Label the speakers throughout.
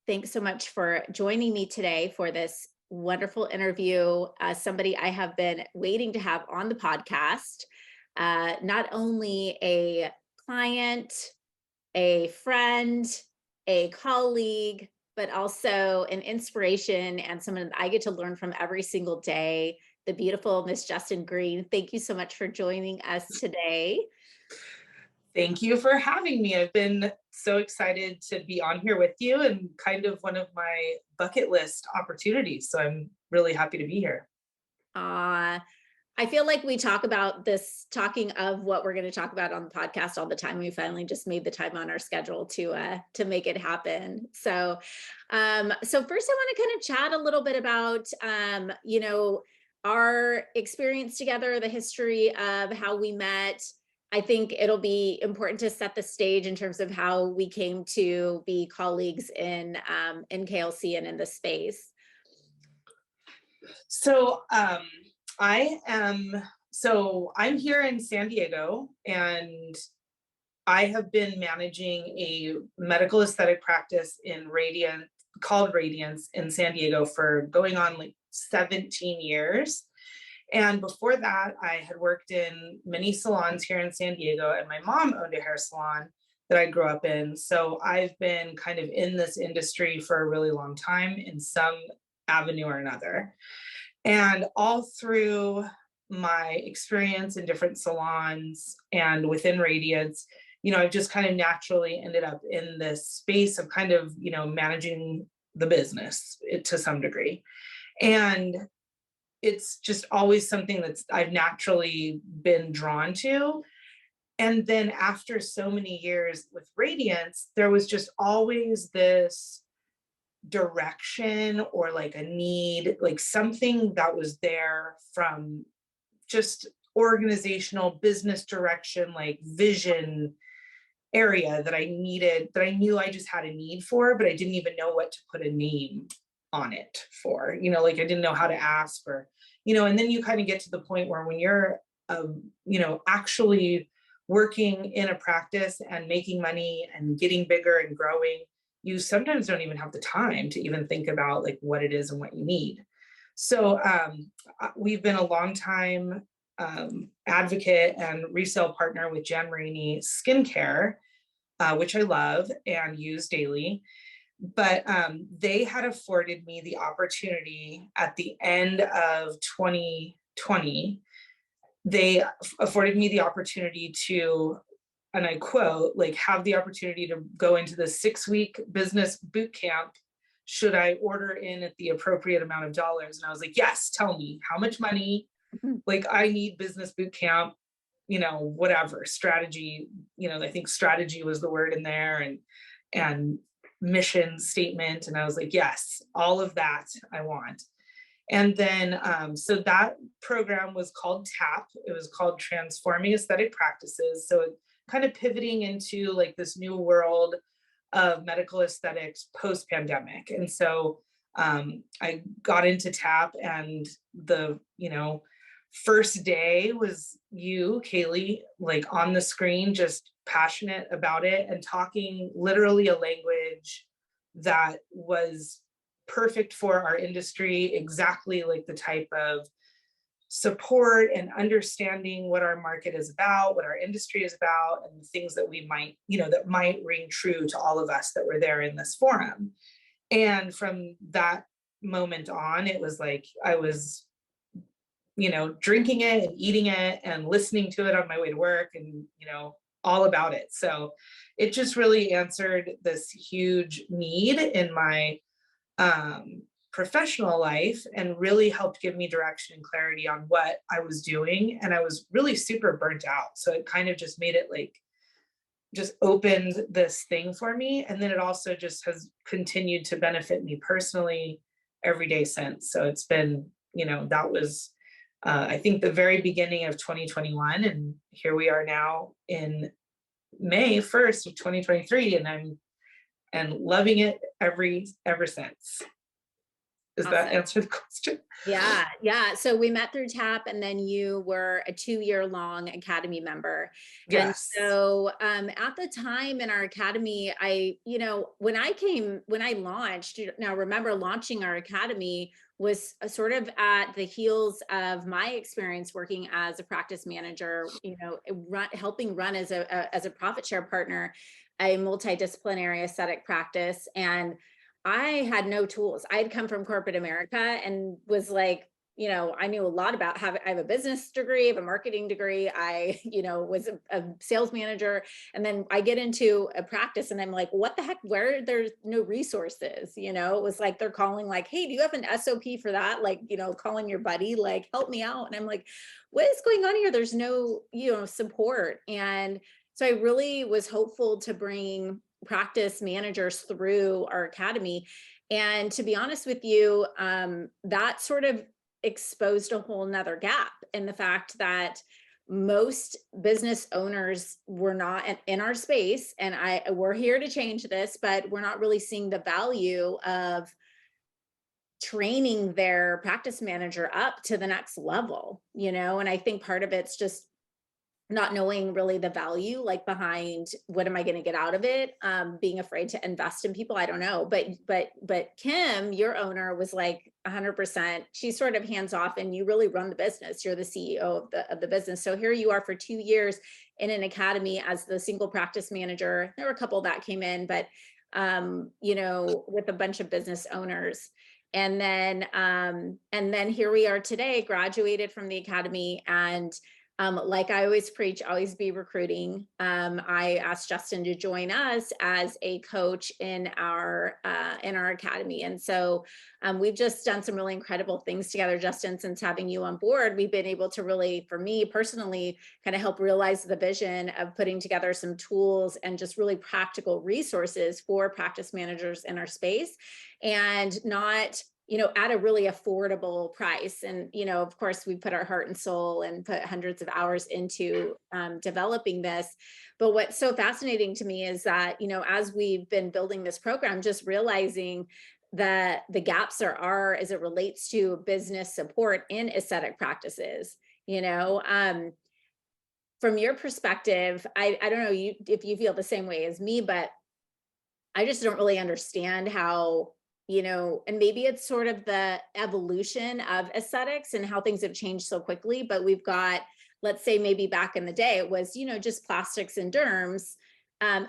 Speaker 1: Thanks so much for joining me today for this wonderful interview. Somebody I have been waiting to have on the podcast, not only a client, a friend, a colleague, but also an inspiration and someone that I get to learn from every single day, the beautiful Miss Justyn Green. Thank you so much for joining us today.
Speaker 2: Thank you for having me. I've been so excited to be on here with you and kind of one of my bucket list opportunities. So I'm really happy to be here.
Speaker 1: I feel like we talk about this, talking of what we're going to talk about on the podcast all the time. We finally just made the time on our schedule to make it happen. So first I want to kind of chat a little bit about, our experience together, the history of how we met. I think it'll be important to set the stage in terms of how we came to be colleagues in KLC and in the space.
Speaker 2: I'm here in San Diego, and I have been managing a medical aesthetic practice called Radiance in San Diego for going on like 17 years. And before that, I had worked in many salons here in San Diego, and my mom owned a hair salon that I grew up in. So I've been kind of in this industry for a really long time in some avenue or another. And all through my experience in different salons and within Radiance, I've just kind of naturally ended up in this space of kind of, managing the business to some degree. And it's just always something I've naturally been drawn to. And then after so many years with Radiance, there was just always this direction or like a need, like something that was there from just organizational business direction, like vision area that I needed, that I knew I just had a need for, but I didn't even know what to put a name on it for, like I didn't know how to ask or, and then you kind of get to the point where when you're, actually working in a practice and making money and getting bigger and growing, you sometimes don't even have the time to even think about like what it is and what you need. So we've been a long time advocate and resale partner with Jen Rainey Skincare, which I love and use daily. But they had afforded me the opportunity at the end of 2020. They afforded me the opportunity to, and I quote, like have the opportunity to go into the 6-week business boot camp should I order in at the appropriate amount of dollars. And I was like, yes, tell me how much money, like I need business boot camp, whatever strategy, I think strategy was the word in there, and mission statement. And I was like, yes, all of that I want. And then, so that program was called TAP. It was called Transforming Aesthetic Practices. So it kind of pivoting into like this new world of medical aesthetics post-pandemic. And so I got into TAP, and the, first day was you, Kaylee, like on the screen, just passionate about it and talking literally a language that was perfect for our industry, exactly like the type of support and understanding what our market is about, what our industry is about, and the things that we might, that might ring true to all of us that were there in this forum. And from that moment on, it was like I was, drinking it and eating it and listening to it on my way to work and, all about it. So it just really answered this huge need in my professional life and really helped give me direction and clarity on what I was doing. And I was really super burnt out. So it kind of just made it like, just opened this thing for me. And then it also just has continued to benefit me personally every day since. So it's been, that was, I think the very beginning of 2021. And here we are now in May 1st of 2023. And I'm loving it ever since. Does that
Speaker 1: Awesome.
Speaker 2: answer the question?
Speaker 1: Yeah, yeah. So we met through TAP, and then you were a 2-year long Academy member. And
Speaker 2: Yes.
Speaker 1: so at the time in our Academy, when I launched, now remember launching our Academy was sort of at the heels of my experience working as a practice manager, helping run as a profit share partner, a multidisciplinary aesthetic practice. And I had no tools. I had come from corporate America and was like, I knew a lot about I have a business degree, I have a marketing degree. I, was a sales manager. And then I get into a practice and I'm like, what the heck, where there's no resources, it was like, they're calling like, hey, do you have an SOP for that? Like, calling your buddy, like, help me out. And I'm like, what is going on here? There's no, support. And so I really was hopeful to bring practice managers through our academy. And to be honest with you, that sort of exposed a whole nother gap in the fact that most business owners were not in our space. And we're here to change this, but we're not really seeing the value of training their practice manager up to the next level, and I think part of it's just not knowing really the value like behind what am I going to get out of it, being afraid to invest in people. I don't know, but Kim, your owner, was like 100%. She's sort of hands off, and you really run the business. You're the CEO of the business. So here you are for 2 years in an academy as the single practice manager. There were a couple that came in, but with a bunch of business owners. And then here we are today, graduated from the academy. And like I always preach, always be recruiting. I asked Justyn to join us as a coach in our academy, and so we've just done some really incredible things together, Justyn. Since having you on board, we've been able to really, for me personally, kind of help realize the vision of putting together some tools and just really practical resources for practice managers in our space, and not at a really affordable price. And, of course, we put our heart and soul and put hundreds of hours into developing this. But what's so fascinating to me is that, as we've been building this program, just realizing that the gaps there are as it relates to business support in aesthetic practices, from your perspective, I don't know if you feel the same way as me, but I just don't really understand how, and maybe it's sort of the evolution of aesthetics and how things have changed so quickly, but we've got, let's say maybe back in the day, it was, just plastics and derms,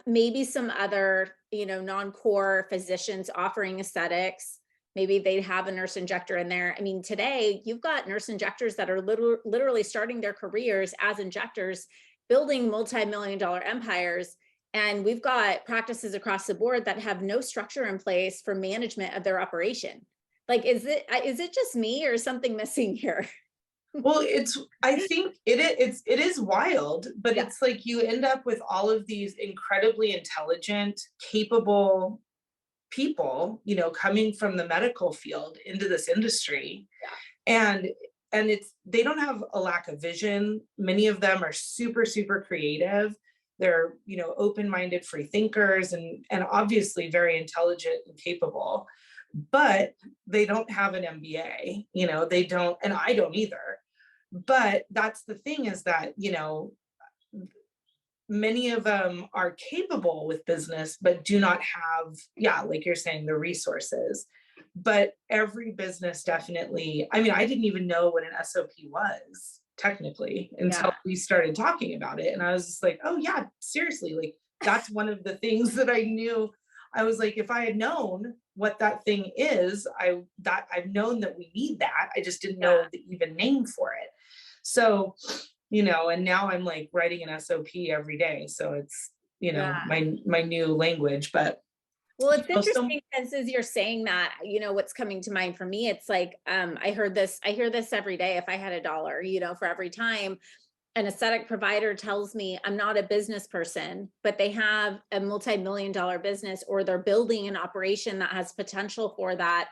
Speaker 1: maybe some other, non-core physicians offering aesthetics. Maybe they'd have a nurse injector in there. I mean, today you've got nurse injectors that are literally starting their careers as injectors, building multi-million-dollar empires. And we've got practices across the board that have no structure in place for management of their operation. Like, is it just me, or is something missing here?
Speaker 2: Well, I think it is wild, but
Speaker 1: Yeah.
Speaker 2: it's like you end up with all of these incredibly intelligent, capable people, coming from the medical field into this industry.
Speaker 1: Yeah.
Speaker 2: And they don't have a lack of vision. Many of them are super, super creative. They're, open-minded free thinkers, and obviously very intelligent and capable, but they don't have an MBA, they don't, and I don't either. But that's the thing, is that, many of them are capable with business, but do not have, like you're saying, the resources. But every business definitely, I mean, I didn't even know what an SOP was technically until we started talking about it. And I was just like, oh yeah, seriously, like that's one of the things that I knew. I was like, if I had known what that thing is, I've known that we need that. I just didn't know the even name for it. So, and now I'm like writing an SOP every day. So it's, my new language. But
Speaker 1: well, it's interesting because as you're saying that, what's coming to mind for me, it's like, I hear this every day. If I had $1, for every time an aesthetic provider tells me I'm not a business person, but they have a multi-million-dollar business, or they're building an operation that has potential for that.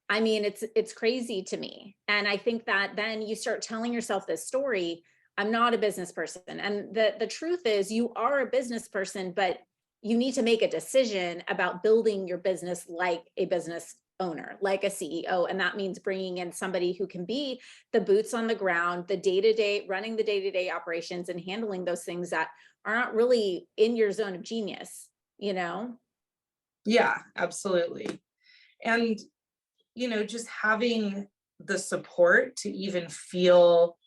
Speaker 1: I mean, it's crazy to me. And I think that then you start telling yourself this story, I'm not a business person. And the truth is, you are a business person, but you need to make a decision about building your business like a business owner, like a CEO. And that means bringing in somebody who can be the boots on the ground, the day-to-day, running the day-to-day operations and handling those things that are not really in your zone of genius, you know?
Speaker 2: Yeah, absolutely. And, just having the support to even feel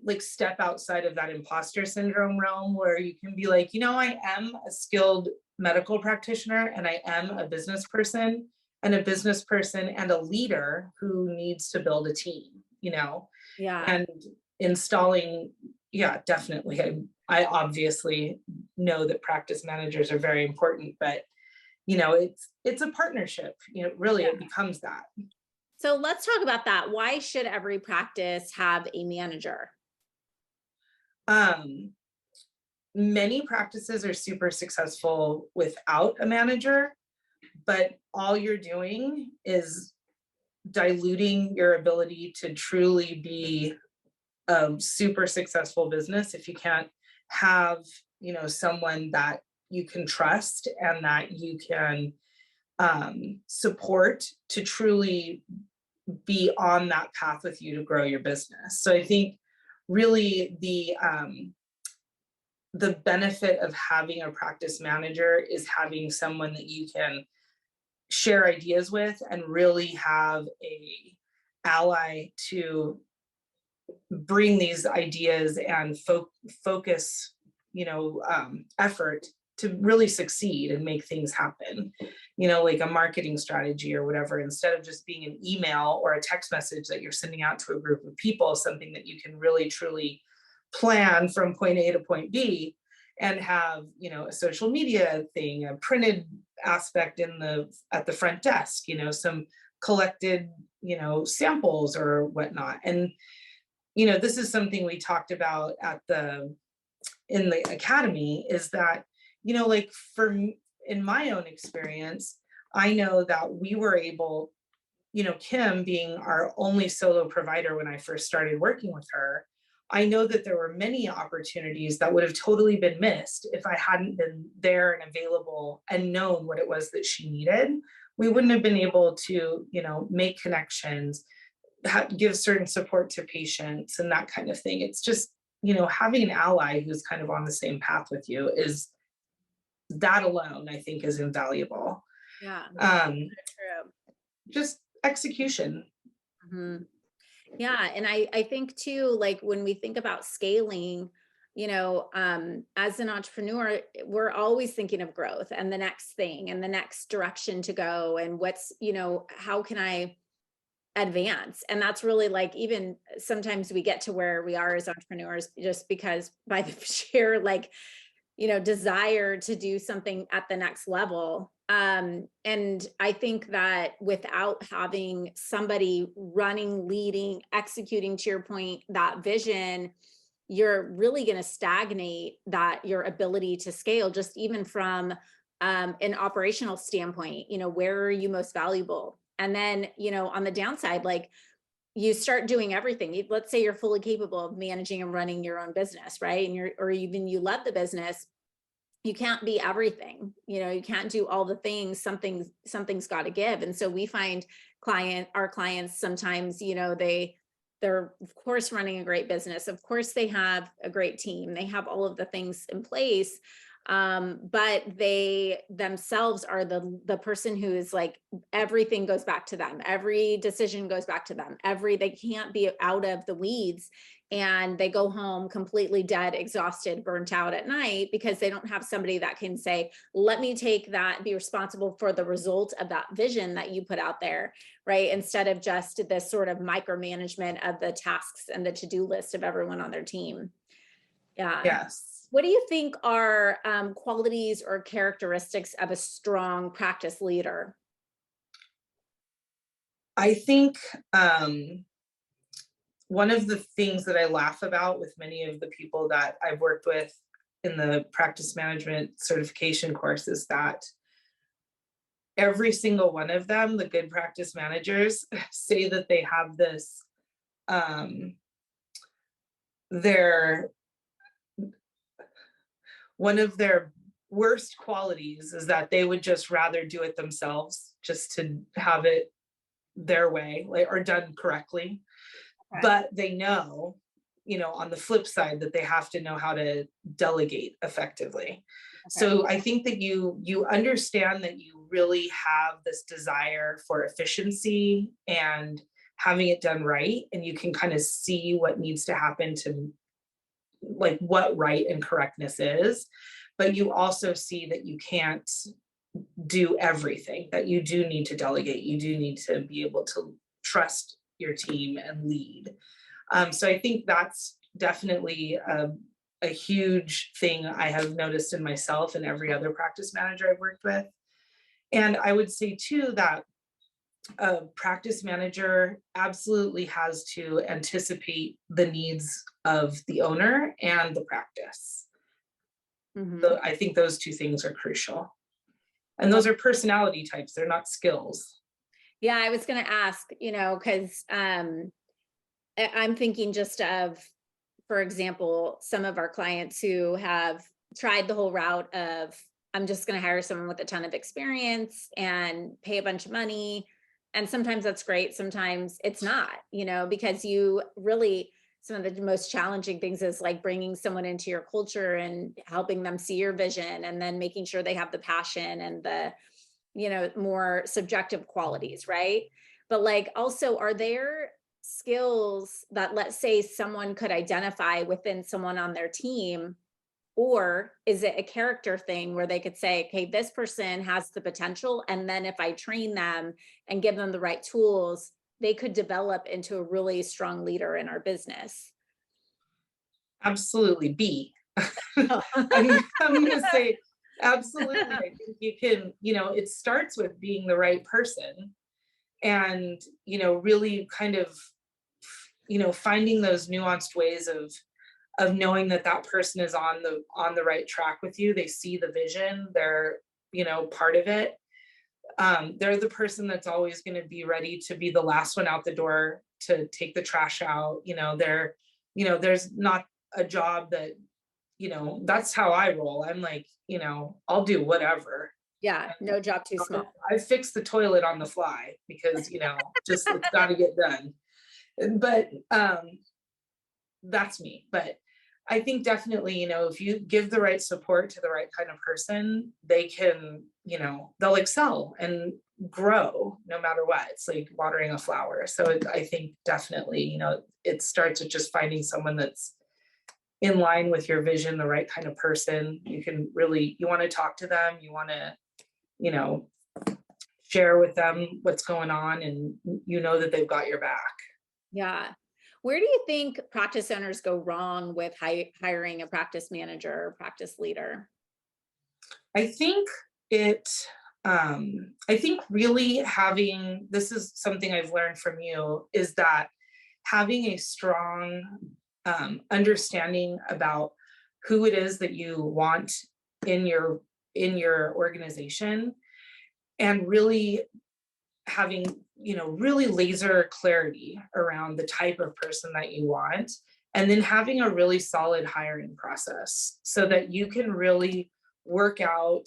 Speaker 2: like step outside of that imposter syndrome realm where you can be like, I am a skilled medical practitioner and I am a business person and a leader who needs to build a team,
Speaker 1: Yeah.
Speaker 2: and installing, yeah, definitely. I obviously know that practice managers are very important, but it's a partnership, really
Speaker 1: Yeah.
Speaker 2: it becomes that.
Speaker 1: So let's talk about that. Why should every practice have a manager?
Speaker 2: Um, Many practices are super successful without a manager, but all you're doing is diluting your ability to truly be a super successful business if you can't have, someone that you can trust and that you can support to truly be on that path with you to grow your business. So I think really the benefit of having a practice manager is having someone that you can share ideas with and really have a ally to bring these ideas and focus effort to really succeed and make things happen, like a marketing strategy or whatever, instead of just being an email or a text message that you're sending out to a group of people, something that you can really truly plan from point A to point B and have, a social media thing, a printed aspect at the front desk, some collected, samples or whatnot. And, this is something we talked about in the academy is that, like in my own experience, I know that we were able, Kim being our only solo provider when I first started working with her, I know that there were many opportunities that would have totally been missed if I hadn't been there and available and known what it was that she needed. We wouldn't have been able to, make connections, give certain support to patients and that kind of thing. It's just, having an ally who's kind of on the same path with you is that alone, I think, is invaluable.
Speaker 1: Yeah.
Speaker 2: Um,
Speaker 1: True.
Speaker 2: just execution.
Speaker 1: Mhm. Yeah. And I think too, like when we think about scaling, as an entrepreneur, we're always thinking of growth and the next thing and the next direction to go. And how can I advance? And that's really like, even sometimes we get to where we are as entrepreneurs just because by the sheer desire to do something at the next level. And I think that without having somebody running, leading, executing, to your point, that vision, you're really going to stagnate your ability to scale, just even from an operational standpoint. Where are you most valuable? And then, on the downside, like, you start doing everything. Let's say you're fully capable of managing and running your own business, right? Or even you love the business. You can't be everything. You can't do all the things. Something's got to give. And so we find our clients sometimes, they're of course running a great business. Of course they have a great team. They have all of the things in place. But they themselves are the person who is like, everything goes back to them. Every decision goes back to them. They can't be out of the weeds, and they go home completely dead, exhausted, burnt out at night because they don't have somebody that can say, let me take that, be responsible for the result of that vision that you put out there, right? Instead of just this sort of micromanagement of the tasks and the to-do list of everyone on their team. Yeah.
Speaker 2: Yes.
Speaker 1: What do you think are qualities or characteristics of a strong practice leader?
Speaker 2: I think one of the things that I laugh about with many of the people that I've worked with in the practice management certification course is that every single one of them, the good practice managers, say that they have this, their one of their worst qualities is that they would just rather do it themselves, just to have it their way, like, or done correctly.
Speaker 1: Okay.
Speaker 2: But they know, on the flip side, that they have to know how to delegate effectively.
Speaker 1: Okay.
Speaker 2: So I think that you understand that you really have this desire for efficiency and having it done right, and you can kind of see what needs to happen to, like, what right and correctness is, but you also see that you can't do everything, that you do need to delegate, you do need to be able to trust your team and lead. So I think that's definitely a huge thing I have noticed in myself and every other practice manager I've worked with. And I would say too that a practice manager absolutely has to anticipate the needs of the owner and the practice.
Speaker 1: Mhm.
Speaker 2: So I think those two things are crucial. And those are personality types, they're not skills.
Speaker 1: Yeah, I was going to ask, because I'm thinking just of, for example, some of our clients who have tried the whole route of, I'm just going to hire someone with a ton of experience and pay a bunch of money. And sometimes that's great. Sometimes it's not, because you really, some of the most challenging things is like bringing someone into your culture and helping them see your vision, and then making sure they have the passion and the, more subjective qualities, right? But like, also, are there skills that, let's say, someone could identify within someone on their team, or is it a character thing where they could say, okay, this person has the potential, and then if I train them and give them the right tools, they could develop into a really strong leader in our business?
Speaker 2: Absolutely. B.
Speaker 1: Oh.
Speaker 2: I'm going to say absolutely. I think you can, it starts with being the right person, and, really kind of, finding those nuanced ways of knowing that that person is on the right track with you. They see the vision, they're, part of it. They're the person that's always going to be ready to be the last one out the door to take the trash out. There's not a job that, that's how I roll. I'm like, I'll do whatever.
Speaker 1: Yeah, no job too small.
Speaker 2: I fix the toilet on the fly because, just it's got to get done. But that's me. But I think definitely, if you give the right support to the right kind of person, they can, they'll excel and grow no matter what. It's like watering a flower. So I think definitely, it starts with just finding someone that's in line with your vision, the right kind of person. You can really, you want to talk to them, you want to, you know, share with them what's going on, and that they've got your back.
Speaker 1: Yeah. Where do you think practice owners go wrong with hiring a practice manager or practice leader?
Speaker 2: I think it, I think really having, this is something I've learned from you, is that having a strong understanding about who it is that you want in your organization, and really having, really laser clarity around the type of person that you want, and then having a really solid hiring process so that you can really work out,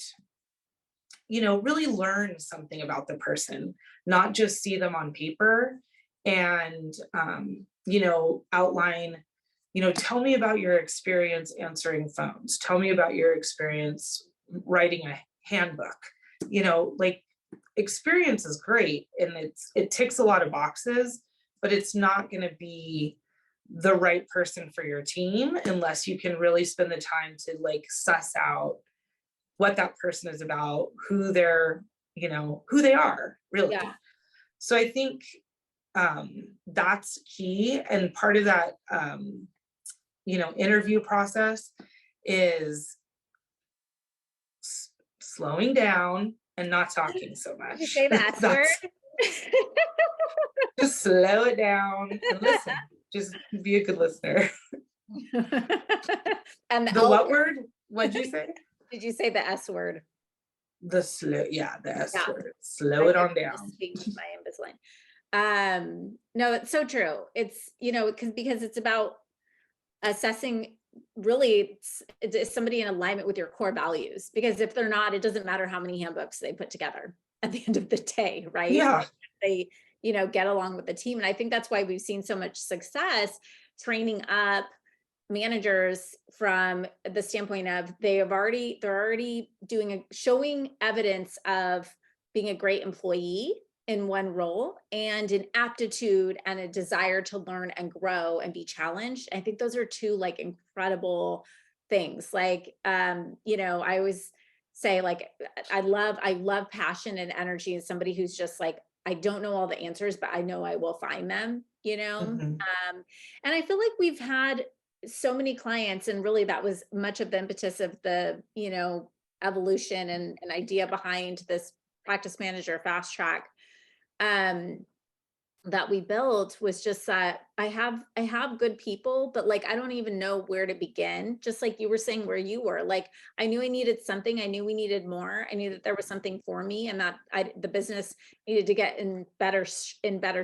Speaker 2: really learn something about the person, not just see them on paper and, outline, tell me about your experience answering phones. Tell me about your experience writing a handbook. Like, experience is great and it ticks a lot of boxes, but it's not going to be the right person for your team unless you can really spend the time to like suss out what that person is about, who they're, who they are really.
Speaker 1: Yeah.
Speaker 2: So I think that's key. And part of that, interview process is slowing down and not talking so much.
Speaker 1: Did you say the S word?
Speaker 2: Just slow it down and listen. Just be a good listener.
Speaker 1: And
Speaker 2: the what word? What'd you say?
Speaker 1: Did you say the S word?
Speaker 2: The slow, yeah, the S word. Slow
Speaker 1: I
Speaker 2: it on down.
Speaker 1: speak with my Invisalign. No, it's so true. It's, because it's about assessing really it's somebody in alignment with your core values, because if they're not, it doesn't matter how many handbooks they put together at the end of the day, right?
Speaker 2: Yeah.
Speaker 1: They, get along with the team. And I think that's why we've seen so much success training up managers from the standpoint of they're already showing evidence of being a great employee in one role, and an aptitude and a desire to learn and grow and be challenged. I think those are two like incredible things. Like, I always say, like, I love passion and energy, and somebody who's just like, I don't know all the answers, but I know I will find them,
Speaker 2: Mhm.
Speaker 1: and I feel like we've had so many clients, and really that was much of the impetus of the, evolution and an idea behind this practice manager fast track, um, that we built, was just that I have good people, but like I don't even know where to begin. Just like you were saying where you were, like I knew I needed something, I knew we needed more, I knew that there was something for me, and that the business needed to get in better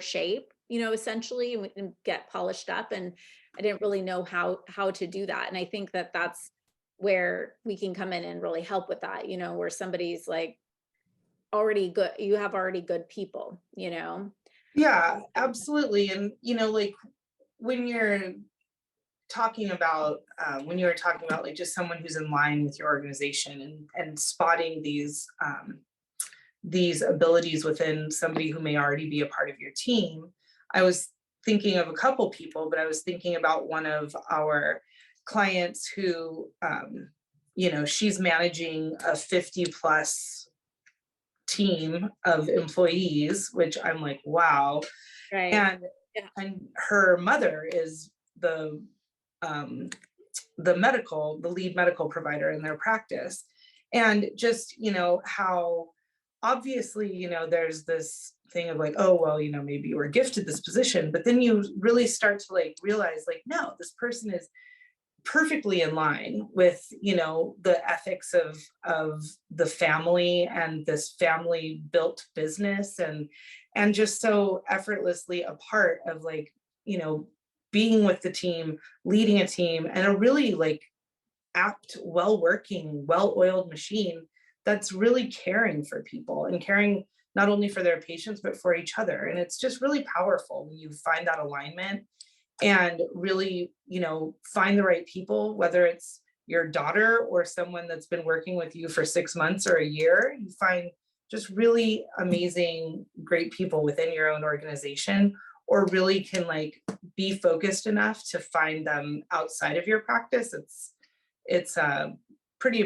Speaker 1: shape, essentially, and get polished up. And I didn't really know how to do that. And I think that that's where we can come in and really help with that, where somebody's like already good, you have already good people.
Speaker 2: Yeah, absolutely. And, like when you're when you were talking about like just someone who's in line with your organization and spotting these abilities within somebody who may already be a part of your team, I was thinking of a couple people, but I was thinking about one of our clients who, she's managing a 50 plus team of employees, which I'm like, wow.
Speaker 1: Right.
Speaker 2: And
Speaker 1: Yeah.
Speaker 2: and her mother is um, the lead medical provider in their practice. And just, how obviously, there's this thing of like, oh, well, maybe you were gifted this position, but then you really start to like realize like, no, this person is perfectly in line with the ethics of the family and this family built business, and just so effortlessly a part of like you know being with the team, leading a team, and a really like apt, well working, well oiled machine that's really caring for people and caring not only for their patients but for each other. And it's just really powerful when you find that alignment and really, find the right people, whether it's your daughter or someone that's been working with you for 6 months or a year. You find just really amazing, great people within your own organization, or really can like be focused enough to find them outside of your practice. It's a pretty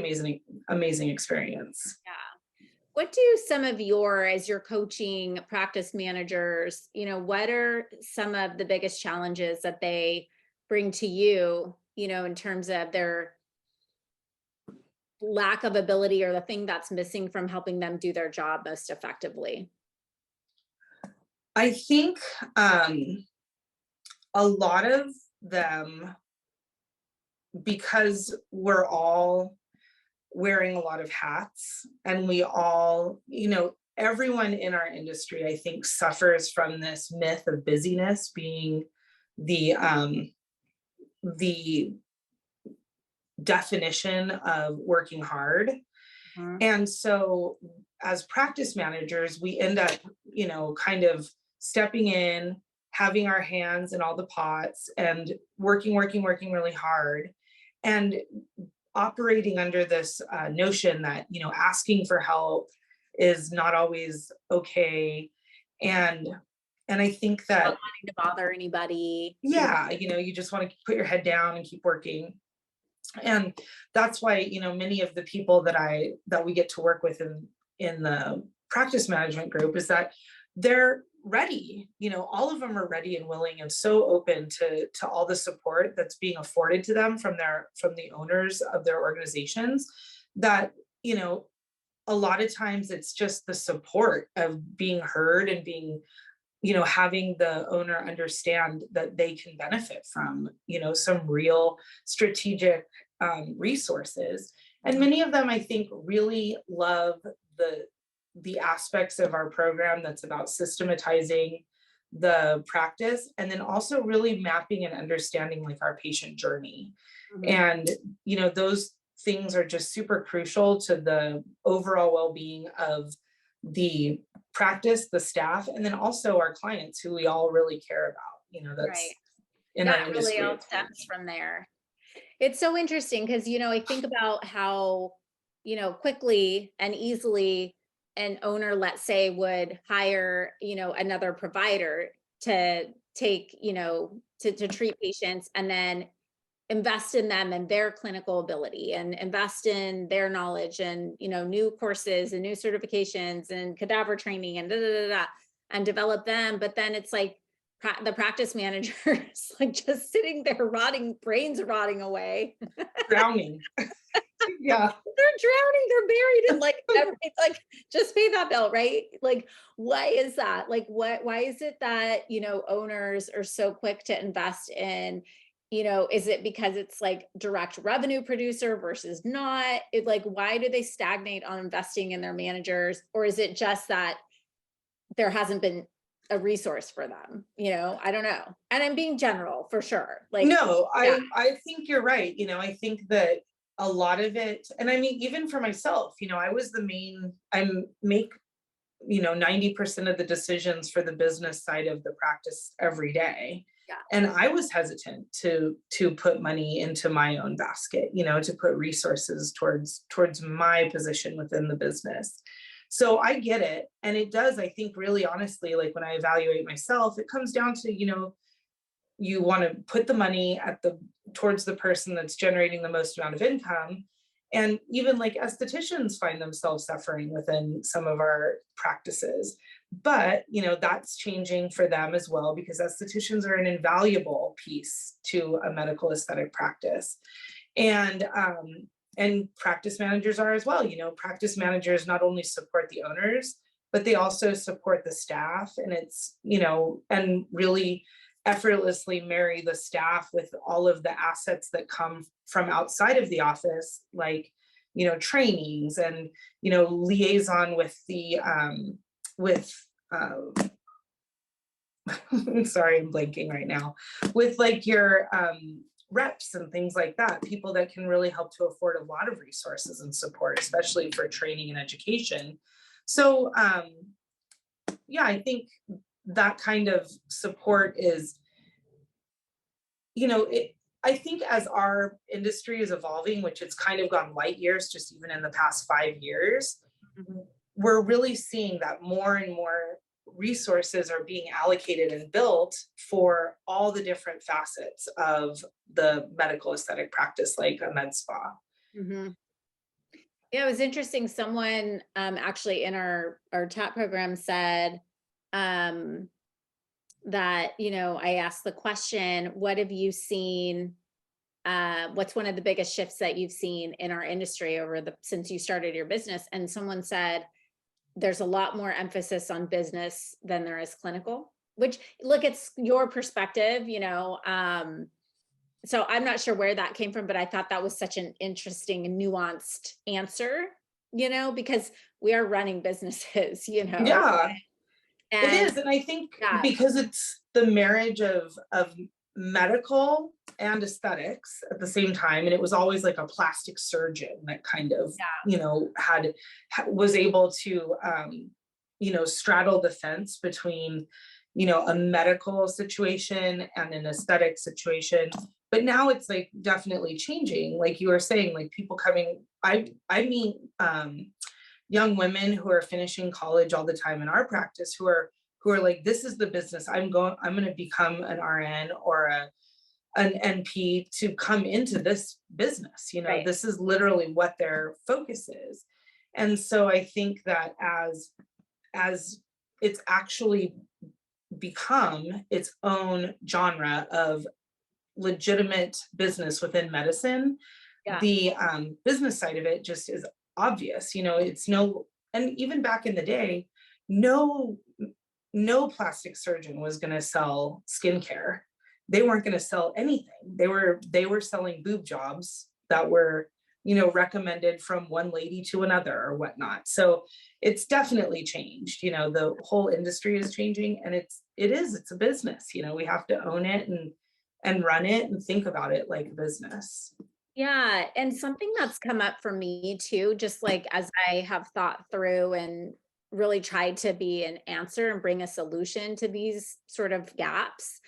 Speaker 2: amazing experience.
Speaker 1: Yeah. What do some of as your coaching practice managers, what are some of the biggest challenges that they bring to you, in terms of their lack of ability, or the thing that's missing from helping them do their job most effectively?
Speaker 2: I think a lot of them, because we're all wearing a lot of hats, and we all, everyone in our industry, I think, suffers from this myth of busyness being the definition of working hard.
Speaker 1: Mhm.
Speaker 2: And so as practice managers, we end up, kind of stepping in, having our hands in all the pots and working really hard, and operating under this notion that, asking for help is not always okay. And and I think
Speaker 1: Not
Speaker 2: that,
Speaker 1: wanting to bother anybody.
Speaker 2: yeah, you just want to put your head down and keep working. And that's why, many of the people that we get to work with in the practice management group is that they're ready. All of them are ready and willing and so open to all the support that's being afforded to them from the owners of their organizations, that, a lot of times it's just the support of being heard and being, having the owner understand that they can benefit from, some real strategic resources. And many of them, I think, really love the aspects of our program that's about systematizing the practice, and then also really mapping and understanding like our patient journey.
Speaker 1: Mhm.
Speaker 2: And, those things are just super crucial to the overall well-being of the practice, the staff, and then also our clients who we all really care about,
Speaker 1: Right.
Speaker 2: that's in
Speaker 1: Yeah,
Speaker 2: our
Speaker 1: it really
Speaker 2: industry,
Speaker 1: all
Speaker 2: it's
Speaker 1: stems
Speaker 2: huge.
Speaker 1: from there. It's so interesting because, I think about how, quickly and easily an owner, let's say, would hire, another provider to take, to treat patients and then invest in them and their clinical ability and invest in their knowledge and, new courses and new certifications and cadaver training and da, da, da, da, and develop them. But then it's like the practice manager is like just sitting there rotting, brains rotting away.
Speaker 2: Drowning. Yeah.
Speaker 1: They're drowning, they're buried in like it's like just pay that bill, right? Like, why is that? Like, why is it that, owners are so quick to invest in, is it because it's like direct revenue producer versus not? Like, why do they stagnate on investing in their managers? Or is it just that there hasn't been a resource for them? I don't know. And I'm being general for sure. Like,
Speaker 2: No,
Speaker 1: yeah,
Speaker 2: I think you're right. I think that a lot of it, and I mean, even for myself, I was I make 90% of the decisions for the business side of the practice every day.
Speaker 1: yeah.
Speaker 2: And I was hesitant to put money into my own basket, to put resources towards my position within the business. So I get it. And it does, I think, really honestly, like when I evaluate myself, it comes down to, you want to put the money towards the person that's generating the most amount of income. And even like estheticians find themselves suffering within some of our practices, but that's changing for them as well, because estheticians are an invaluable piece to a medical aesthetic practice. And practice managers are as well. Practice managers not only support the owners, but they also support the staff. And it's, and really effortlessly marry the staff with all of the assets that come from outside of the office, like, trainings and, liaison with the, with, sorry, I'm blanking right now, with like your, reps and things like that, people that can really help to afford a lot of resources and support, especially for training and education. So, yeah, I think that kind of support is, I think as our industry is evolving, which it's kind of gone light years, just even in the past 5 years,
Speaker 1: Mhm.
Speaker 2: we're really seeing that more and more resources are being allocated and built for all the different facets of the medical aesthetic practice, like a med spa.
Speaker 1: Mhm. Yeah, it was interesting. Someone actually in our chat program said um that, I asked the question, what have you seen? What's one of the biggest shifts that you've seen in our industry over the since you started your business? And someone said there's a lot more emphasis on business than there is clinical, which look, it's your perspective, so I'm not sure where that came from, but I thought that was such an interesting and nuanced answer, because we are running businesses,
Speaker 2: Yeah, it
Speaker 1: and
Speaker 2: is. And I think
Speaker 1: yeah,
Speaker 2: because it's the marriage of medical and aesthetics at the same time, and it was always like a plastic surgeon that kind of, was able to, straddle the fence between, a medical situation and an aesthetic situation. But now it's like definitely changing. Like you were saying, like people coming, I meet young women who are finishing college all the time in our practice who are like, this is the business I'm going to become an RN or an NP to come into this business.
Speaker 1: right.
Speaker 2: This is literally what their focus is. And so I think that as it's actually become its own genre of legitimate business within medicine,
Speaker 1: Yeah.
Speaker 2: the business side of it just is obvious. It's no, and even back in the day, no, no plastic surgeon was going to sell skincare. They weren't going to sell anything. They were selling boob jobs that were recommended from one lady to another or whatnot. So it's definitely changed. The whole industry is changing, and it's a business. We have to own it and run it and think about it like a business.
Speaker 1: Yeah, and something that's come up for me too, just like as I have thought through and really tried to be an answer and bring a solution to these sort of gaps,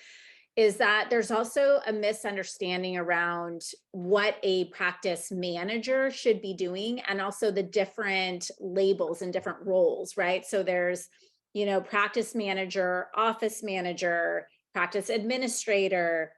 Speaker 1: is that there's also a misunderstanding around what a practice manager should be doing, and also the different labels and different roles, right? So there's, practice manager, office manager, practice administrator,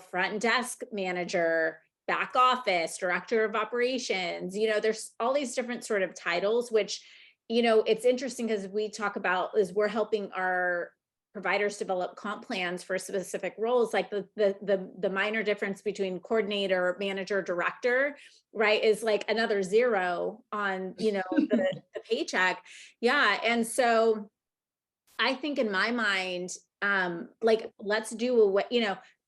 Speaker 1: front desk manager, back office, director of operations. There's all these different sort of titles, which, it's interesting because we talk about is we're helping our providers develop comp plans for specific roles, like the minor difference between coordinator, manager, director, right, is like another zero on the paycheck. Yeah. And so I think in my mind, like, let's do a way,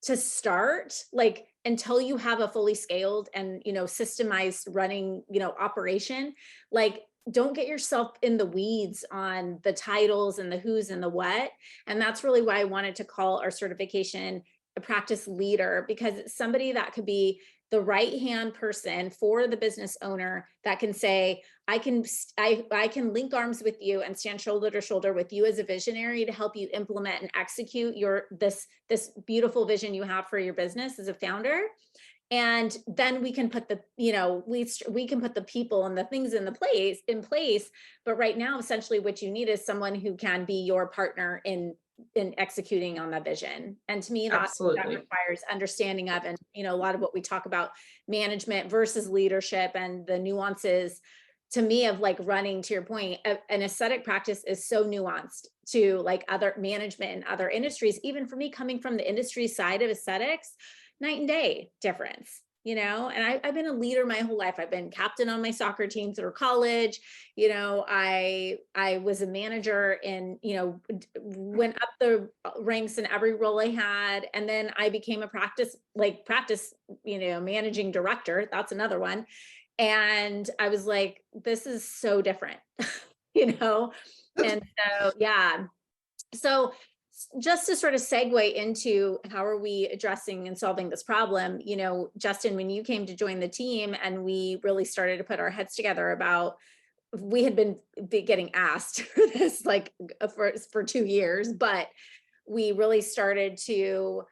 Speaker 1: to start, like, until you have a fully scaled and, systemized running, operation, like, don't get yourself in the weeds on the titles and the who's and the what. And that's really why I wanted to call our certification a practice leader, because it's somebody that could be the right hand person for the business owner that can say, I can link arms with you and stand shoulder to shoulder with you as a visionary to help you implement and execute this beautiful vision you have for your business as a founder. And then we can put the, we can put the people and the things in place. But right now, essentially what you need is someone who can be your partner in executing on that vision. And to me, that
Speaker 2: Absolutely.
Speaker 1: requires understanding of, and a lot of what we talk about, management versus leadership and the nuances, to me, of like running, to your point, an aesthetic practice is so nuanced to like other management and other industries. Even for me, coming from the industry side of aesthetics, night and day difference. And I've been a leader my whole life. I've been captain on my soccer team through college. I was a manager and, went up the ranks in every role I had. And then I became a practice, managing director. That's another one. And I was like, this is so different, And so, yeah. So just to sort of segue into how are we addressing and solving this problem, Justyn, when you came to join the team and we really started to put our heads together about, we had been getting asked for this like for 2 years, but we really started to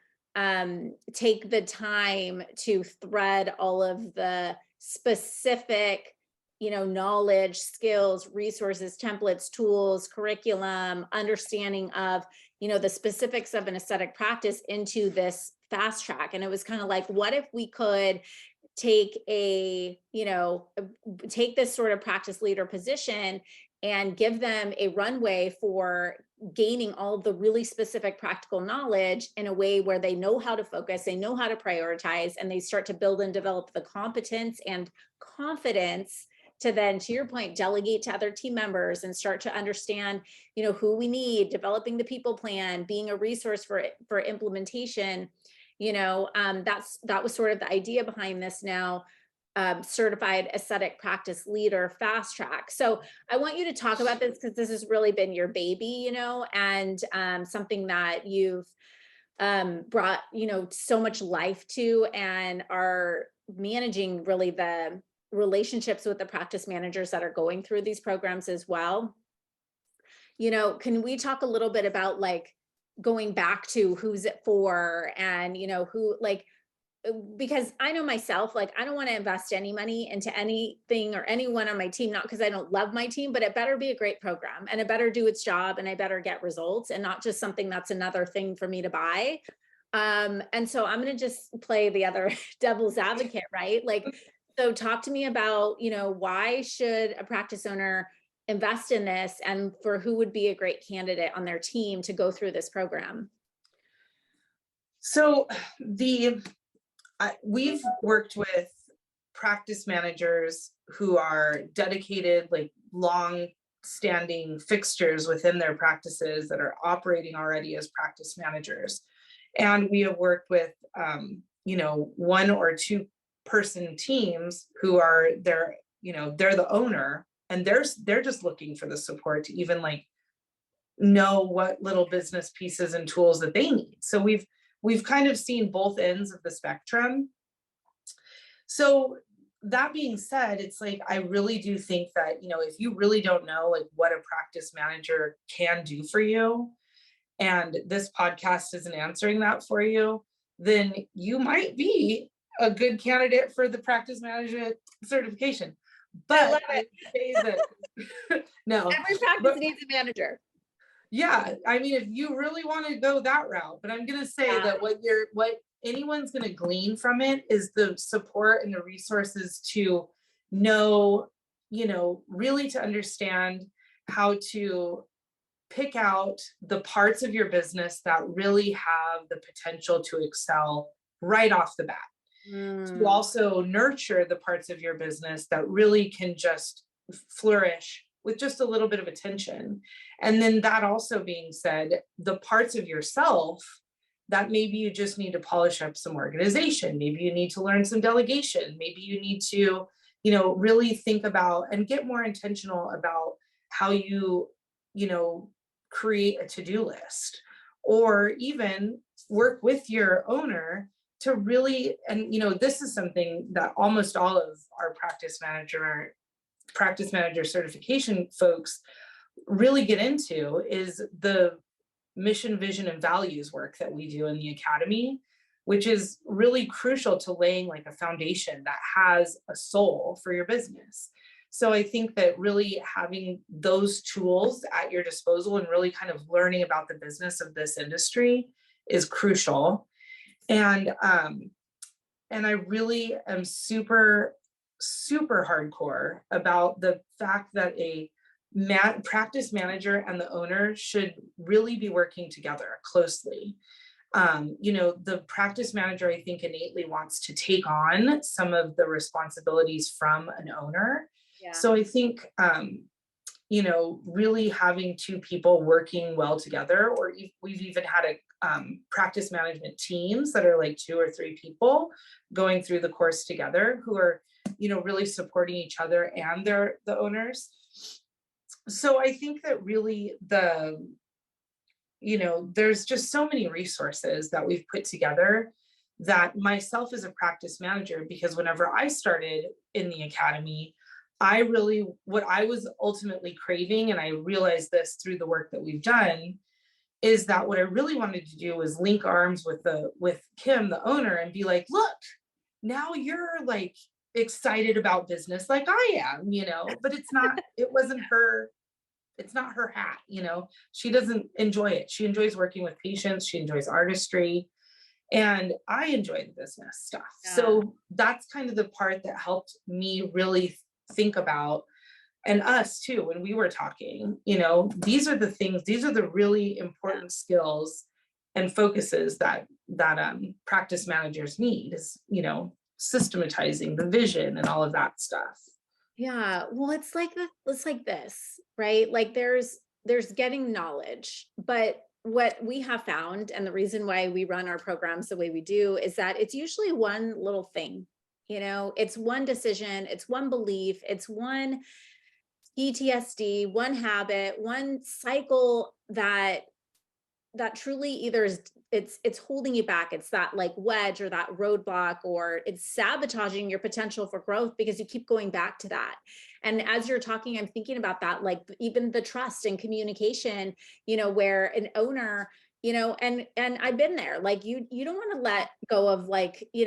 Speaker 1: take the time to thread all of the specific knowledge, skills, resources, templates, tools, curriculum, understanding of the specifics of an aesthetic practice into this fast track. And it was kind of like, what if we could take take this sort of practice leader position and give them a runway for gaining all of the really specific practical knowledge in a way where they know how to focus, they know how to prioritize, and they start to build and develop the competence and confidence to then, to your point, delegate to other team members and start to understand, who we need, developing the people plan, being a resource for implementation. That was sort of the idea behind this now. Certified aesthetic practice leader fast track. So I want you to talk about this because this has really been your baby, and something that you've brought, so much life to, and are managing really the relationships with the practice managers that are going through these programs as well. Can we talk a little bit about like going back to who's it for, and who, like, because I know myself, like, I don't want to invest any money into anything or anyone on my team, not because I don't love my team, but it better be a great program and it better do its job and I better get results and not just something that's another thing for me to buy. And so I'm going to just play the other devil's advocate, right? Like, so talk to me about, why should a practice owner invest in this, and for who would be a great candidate on their team to go through this program?
Speaker 2: So we've worked with practice managers who are dedicated, like long standing fixtures within their practices that are operating already as practice managers. And we have worked with, one or two person teams who are they're, they're the owner, and they're just looking for the support to even like know what little business pieces and tools that they need. So we've kind of seen both ends of the spectrum. So that being said, it's like I really do think that, if you really don't know like what a practice manager can do for you, and this podcast isn't answering that for you, then you might be a good candidate for the practice management certification.
Speaker 1: I love
Speaker 2: But I
Speaker 1: it.
Speaker 2: would say that no,
Speaker 1: Every practice
Speaker 2: but
Speaker 1: needs a manager.
Speaker 2: yeah, I mean, if you really want to go that route, but I'm gonna say
Speaker 1: Yeah.
Speaker 2: that what anyone's gonna glean from it is the support and the resources to know, really to understand how to pick out the parts of your business that really have the potential to excel right off the bat. To
Speaker 1: Mm,
Speaker 2: also nurture the parts of your business that really can just flourish with just a little bit of attention. And then that also being said, the parts of yourself that maybe you just need to polish up some organization, maybe you need to learn some delegation, maybe you need to, really think about and get more intentional about how you know, create a to-do list, or even work with your owner to really, and this is something that almost all of our practice manager certification folks really get into, is the mission, vision, and values work that we do in the academy, which is really crucial to laying like a foundation that has a soul for your business. So I think that really having those tools at your disposal and really kind of learning about the business of this industry is crucial. And I really am super, super hardcore about the fact that a practice manager and the owner should really be working together closely. The practice manager, I think, innately wants to take on some of the responsibilities from an owner.
Speaker 1: yeah.
Speaker 2: So I think, really having two people working well together, or we've even had a practice management teams that are like 2 or 3 people going through the course together, who are, really supporting each other and the owners. So I think that really there's just so many resources that we've put together, that myself as a practice manager, because whenever I started in the academy, what I was ultimately craving, and I realized this through the work that we've done, is that what I really wanted to do was link arms with Kim, the owner, and be like, look, now you're like excited about business like I am, but it's not her hat. She doesn't enjoy it. She enjoys working with patients, she enjoys artistry, and I enjoy the business stuff.
Speaker 1: Yeah.
Speaker 2: So that's kind of the part that helped me really think about, and us too, when we were talking, these are the really important skills and focuses that practice managers need, is, systematizing the vision and all of that stuff.
Speaker 1: Yeah. Well, it's like this, right? Like there's getting knowledge, but what we have found, and the reason why we run our programs the way we do, is that it's usually one little thing. It's one decision, it's one belief, it's one PTSD, one habit, one cycle that truly either is it's holding you back. It's that like wedge or that roadblock, or it's sabotaging your potential for growth because you keep going back to that. And as you're talking, I'm thinking about that, like even the trust and communication, where an owner, and I've been there, like you don't want to let go of, like, we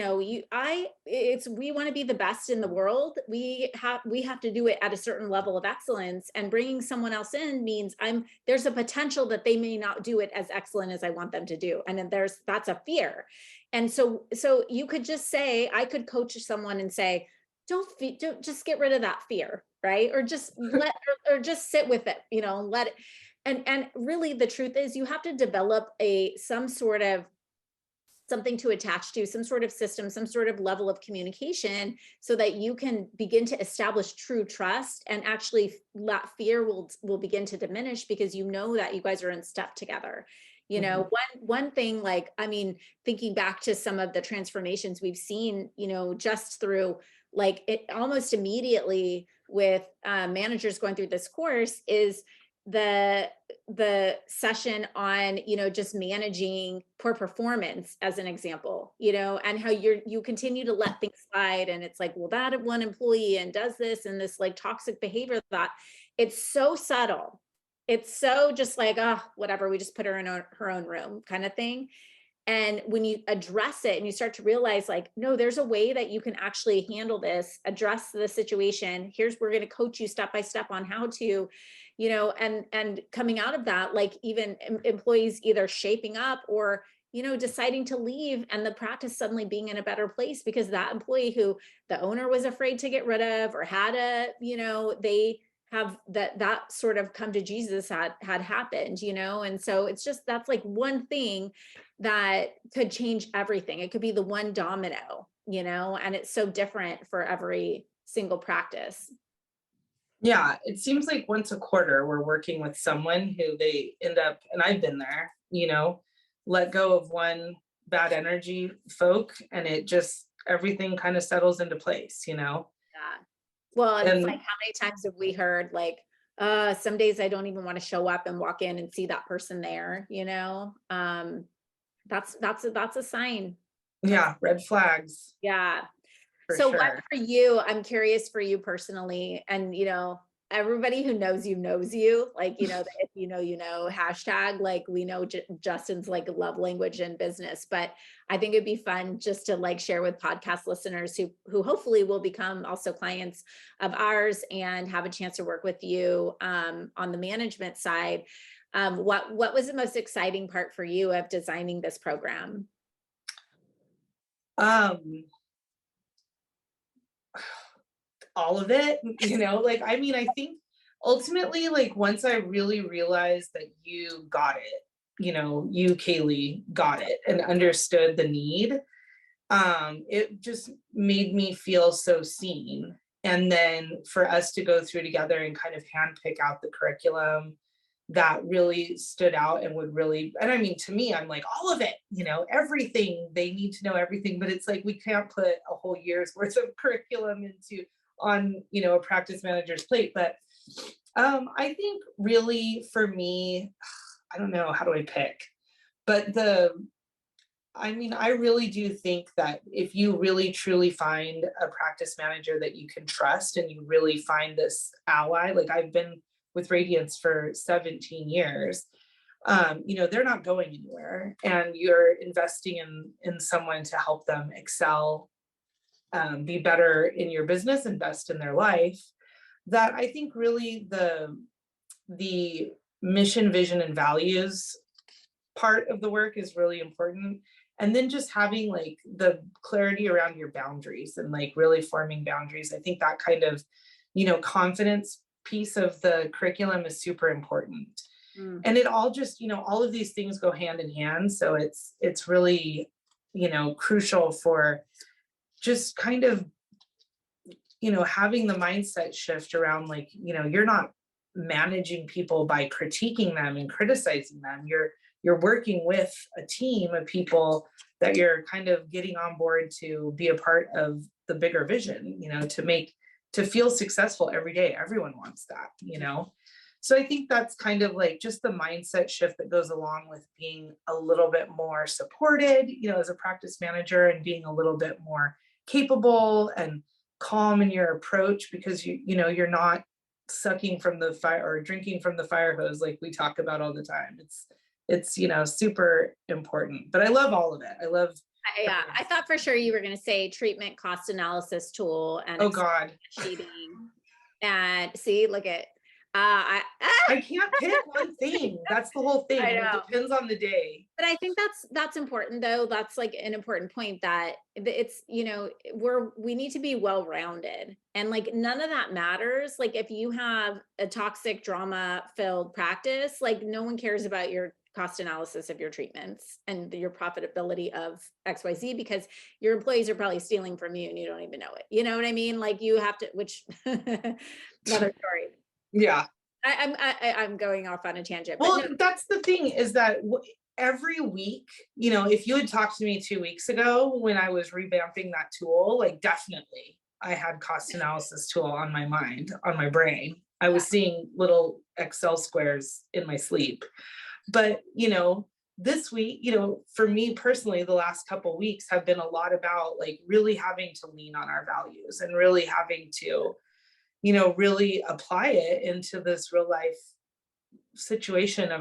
Speaker 1: want to be the best in the world. We have to do it at a certain level of excellence, and bringing someone else in means there's a potential that they may not do it as excellent as I want them to do. And then that's a fear. And so you could just say, I could coach someone and say, don't just get rid of that fear, right? Or just or just sit with it, let it. And really the truth is, you have to develop some sort of something to attach to, some sort of system, some sort of level of communication, so that you can begin to establish true trust, and actually that fear will begin to diminish, because that you guys are in step together. You know,
Speaker 2: Mhm.
Speaker 1: one thing, like, I mean, thinking back to some of the transformations we've seen, you know, just through like it almost immediately with managers going through this course is the session on, you know, just managing poor performance as an example, you know, and how you continue to let things slide, and it's like, well, that one employee and does this and this like toxic behavior, that it's so subtle, it's so just like, oh, whatever, we just put her in her own room kind of thing. And when you address it and you start to realize, like, no, there's a way that you can actually handle this, address the situation. We're going to coach you step by step on how to, you know, and coming out of that, like even employees either shaping up or, you know, deciding to leave and the practice suddenly being in a better place because that employee who the owner was afraid to get rid of or had a, you know, they have that sort of come to Jesus had happened, you know. And so it's just, that's like one thing that could change everything. It could be the one domino, you know, and it's so different for every single practice.
Speaker 2: Yeah, it seems like once a quarter we're working with someone who they end up, and I've been there, let go of one bad energy folk and it just everything kind of settles into place.
Speaker 1: Yeah. Well, and it's like,
Speaker 2: And
Speaker 1: how many times have we heard like, some days I don't even want to show up and walk in and see that person there, you know? That's a sign. That's
Speaker 2: yeah, red flags
Speaker 1: yeah.
Speaker 2: for
Speaker 1: So what
Speaker 2: sure.
Speaker 1: for you, I'm curious for you personally, and you know, everybody who knows you, like, you know, that if you know, hashtag, like we know Justyn's like love language in business, but I think it'd be fun just to like share with podcast listeners who hopefully will become also clients of ours and have a chance to work with you on the management side. What was the most exciting part for you of designing this program?
Speaker 2: Um, all of it, like, I mean, I think ultimately, like, once I really realized that you got it, you, Kaylee, got it and understood the need, it just made me feel so seen. And then for us to go through together and kind of hand pick out the curriculum that really stood out and would really, and I mean, to me, I'm like, all of it, everything, they need to know everything, but it's like we can't put a whole year's worth of curriculum into on a practice manager's plate. But I think really for me, I don't know, how do I pick? But I mean, I really do think that if you really truly find a practice manager that you can trust and you really find this ally, like I've been with Radiance for 17 years, they're not going anywhere and you're investing in someone to help them excel, be better in your business and best in their life. That I think really the mission, vision, and values part of the work is really important. And then just having like the clarity around your boundaries and like really forming boundaries. I think that kind of, confidence piece of the curriculum is super important.
Speaker 1: Mm.
Speaker 2: And it all just, all of these things go hand in hand. So it's really, crucial for just kind of, having the mindset shift around like, you're not managing people by critiquing them and criticizing them. You're working with a team of people that you're kind of getting on board to be a part of the bigger vision, to feel successful every day. Everyone wants that. So I think that's kind of like just the mindset shift that goes along with being a little bit more supported, as a practice manager, and being a little bit more capable and calm in your approach, because you're not sucking from the fire or drinking from the fire hose like we talk about all the time. It's super important, but I love all of it. I love
Speaker 1: Yeah, I thought for sure you were going to say treatment cost analysis tool and
Speaker 2: oh god,
Speaker 1: sheeting. And see, look at
Speaker 2: I can't pick one thing. That's the whole thing.
Speaker 1: I
Speaker 2: And it
Speaker 1: know.
Speaker 2: depends on the day.
Speaker 1: But I think that's important though. That's like an important point that it's, you know, we need to be well-rounded. And like none of that matters. Like if you have a toxic drama filled practice, like no one cares about your cost analysis of your treatments and your profitability of XYZ because your employees are probably stealing from you and you don't even know it. You know what I mean? Like you have to, which another story.
Speaker 2: Yeah.
Speaker 1: I'm going off on a tangent, but
Speaker 2: Well,
Speaker 1: no.
Speaker 2: that's the thing, is that every week, you know, if you had talked to me 2 weeks ago when I was revamping that tool, like definitely I had cost analysis tool on my mind, on my brain. I
Speaker 1: Yeah.
Speaker 2: was seeing little Excel squares in my sleep. But, you know, this week, you know, for me personally, the last couple weeks have been a lot about like really having to lean on our values and really having to, you know, really apply it into this real life situation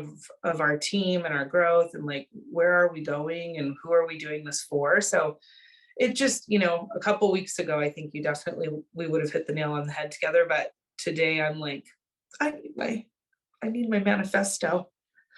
Speaker 2: of our team and our growth and like where are we going and who are we doing this for. So it just, you know, a couple weeks ago I think you definitely, we would have hit the nail on the head together, but today I'm like, I need my manifesto.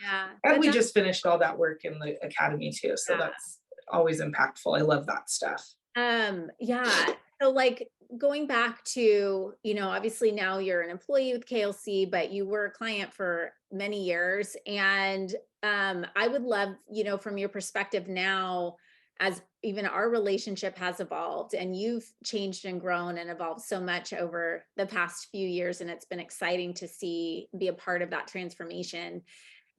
Speaker 1: Yeah,
Speaker 2: And
Speaker 1: but
Speaker 2: we
Speaker 1: that's
Speaker 2: just finished all that work in the academy too, so
Speaker 1: yeah.
Speaker 2: that's always impactful. I love that stuff.
Speaker 1: Yeah. So like going back to, obviously now you're an employee with KLC, but you were a client for many years. And I would love, from your perspective now, as even our relationship has evolved and you've changed and grown and evolved so much over the past few years. And it's been exciting to be a part of that transformation.